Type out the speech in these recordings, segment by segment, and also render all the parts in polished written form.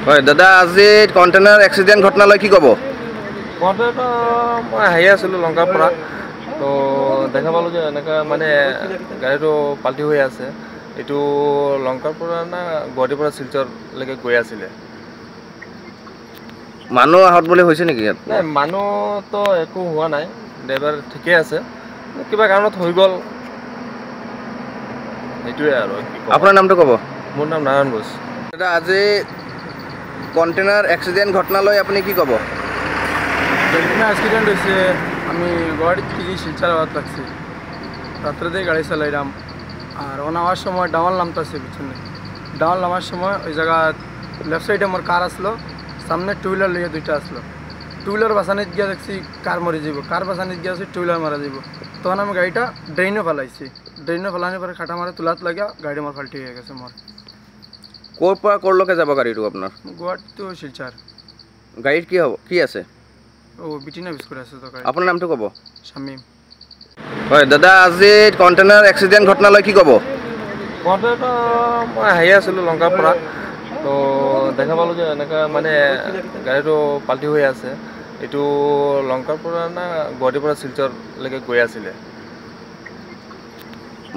হয় দাদা, আজি কণ্টেইনাৰ এক্সিডেণ্ট ঘটনালৈ কি ক'ব? কণ্টেইনাৰ মই আহি আছিলোঁ লংকাৰ পৰা, তো দেখা পালোঁ যে এনেকৈ মানে গাড়ীটো পাল্টি হৈ আছে। এইটো লংকাৰ পৰা না গুৱাহাটীৰ পৰা শিলচৰলৈকে গৈ আছিলে। মানুহ আহত বুলি হৈছে নেকি ইয়াত? নাই, মানুহতো একো হোৱা নাই, ড্ৰাইভাৰ ঠিকেই আছে, কিবা কাৰণত হৈ গ'ল, সেইটোৱে আৰু। আপোনাৰ নামটো ক'ব? মোৰ নাম নাৰায়ণ ঘোষ। দাদা, আজি কণ্টেইনাৰ এক্সিডেণ্ট ঘটনালৈ আপুনি কি ক'ব? কন্টেইনার অ্যাক্সিডেন্ট হয়েছে। আমি গুয়াহাটি থেকে শিলচর আওয়াত লাগছি, রাত্রেতেই গাড়ি চালাইলাম। আর ও নামার সময় ডাউন নামতেছে পিছনে, ডাউন নামার সময় ওই জায়গা লেফট সাইডে আমার কার আসলো, সামনে টু হুইলার লিয়ে দুইটা আসলো। টু হুইলার বাসানিত গিয়া দেখছি কার মরে যাব, কার বাসানিত গিয়া টু হুইলার মারা যাব। তখন আমি গাড়িটা ড্রেনে ফেলাইছি, ড্রেনে ফেলানোর পরে খাটা মারে তুলাত লাগিয়া গাড়ি আমার ফাল্টি হয়ে গেছে মোর। ক'ৰ পৰা ক'ৰলৈকে যাব গাড়ীটো আপোনাৰ? গুয়াহাটি তো শিলচৰ। গাড়ীত কি আছে? ও বিটিনা বিস্কুট আছে তো গাড়ি। আপোনাৰ নামটো ক'ব? শামিম। হয় দাদা, আজি কণ্টেইনাৰ এক্সিডেণ্ট ঘটনালৈ কি ক'ব? কণ্টেইনাৰ মই আহি আছিলোঁ লংকাৰ পৰা, তো দেখা পালোঁ যে এনেকৈ মানে গাড়ীটো পাল্টি হৈ আছে। এইটো লংকাৰ পৰা না গুৱাহাটীৰ পৰা শিলচৰলৈকে গৈ আছিলে।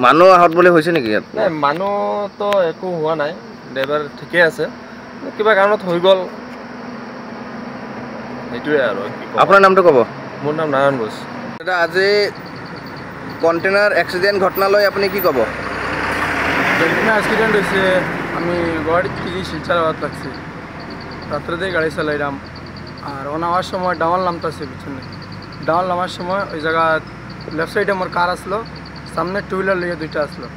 মানুহ আহত বুলি হৈছে নেকি ইয়াত? নাই, মানুহতো একো হোৱা নাই, ড্ৰাইভাৰ ঠিকেই আছে, কিবা কাৰণত হৈ গ'ল, সেইটোৱে আৰু। আপোনাৰ নামটো ক'ব? মোৰ নাম নাৰায়ণ ঘোষ। দাদা, আজি কণ্টেইনাৰ এক্সিডেণ্ট ঘটনালৈ আপুনি কি ক'ব? কন্টেইনার অ্যাক্সিডেন্ট হয়েছে। আমি গুয়াহাটি থেকে শিলচর আওয়াত লাগছি, রাত্রেতেই গাড়ি চালাইলাম। আর ও নামার সময় ডাউন নামতেছে পিছনে, ডাউন নামার সময় ওই জায়গা লেফট সাইডে আমার কার আসলো, সামনে টু হুইলার লিয়ে দুইটা আসলো।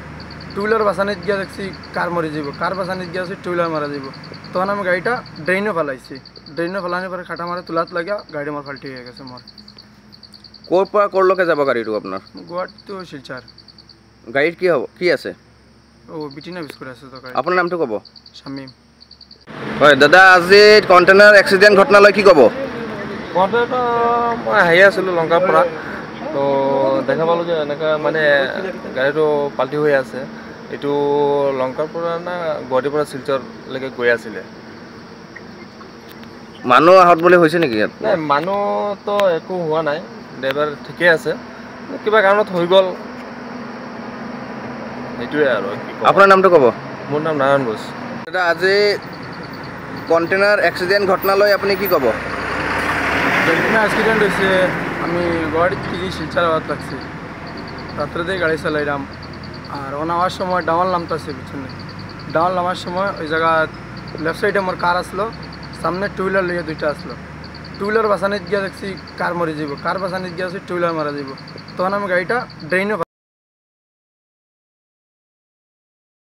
টু হুইলার বাসানিত গিয়া দেখছি কার মরে যাব, কার বাসানিত গিয়া টু হুইলার মারা যাব। তখন আমি গাড়িটা ড্রেনে ফেলাইছি, ড্রেনে ফেলানোর পরে খাটা মারে তুলাত লাগিয়া গাড়ি আমার ফাল্টি হয়ে গেছে মোর। ক'ৰ পৰা ক'ৰলৈকে যাব গাড়ীটো আপোনাৰ? গুয়াহাটি তো শিলচৰ। গাড়ীত কি আছে? ও বিটিনা বিস্কুট আছে তো গাড়ি। আপোনাৰ নামটো ক'ব? শামিম। হয় দাদা, আজি কণ্টেইনাৰ এক্সিডেণ্ট ঘটনালৈ কি ক'ব? কণ্টেইনাৰ মই আহি আছিলোঁ লংকাৰ পৰা, তো দেখা পালোঁ যে এনেকৈ মানে গাড়ীটো পাল্টি হৈ আছে। এইটো লংকাৰ পৰা না গুৱাহাটীৰ পৰা শিলচৰলৈকে গৈ আছিলে। মানুহ আহত বুলি হৈছে নেকি ইয়াত? নাই, মানুহতো একো হোৱা নাই, ড্ৰাইভাৰ ঠিকেই আছে, কিবা কাৰণত হৈ গ'ল, সেইটোৱে আৰু। আপোনাৰ নামটো ক'ব? মোৰ নাম নাৰায়ণ ঘোষ। দাদা, আজি কণ্টেইনাৰ এক্সিডেণ্ট ঘটনালৈ আপুনি কি ক'ব? কন্টেইনার অ্যাক্সিডেন্ট হয়েছে। আমি গুয়াহাটি থেকে শিলচর আওয়াত লাগছি, রাত্রেতেই গাড়ি চালাইলাম। আর ও নামার সময় ডাউন নামতেছে পিছনে, ডাউন নামার সময় ওই জায়গা লেফট সাইডে আমার কার আসলো, সামনে টু হুইলার লিয়ে দুইটা আসলো। টু হুইলার বাসানিত গিয়া দেখছি কার মরে যাব, কার বাসানিত গিয়া টু হুইলার মারা যাব। তখন আমি গাড়িটা ড্রেনে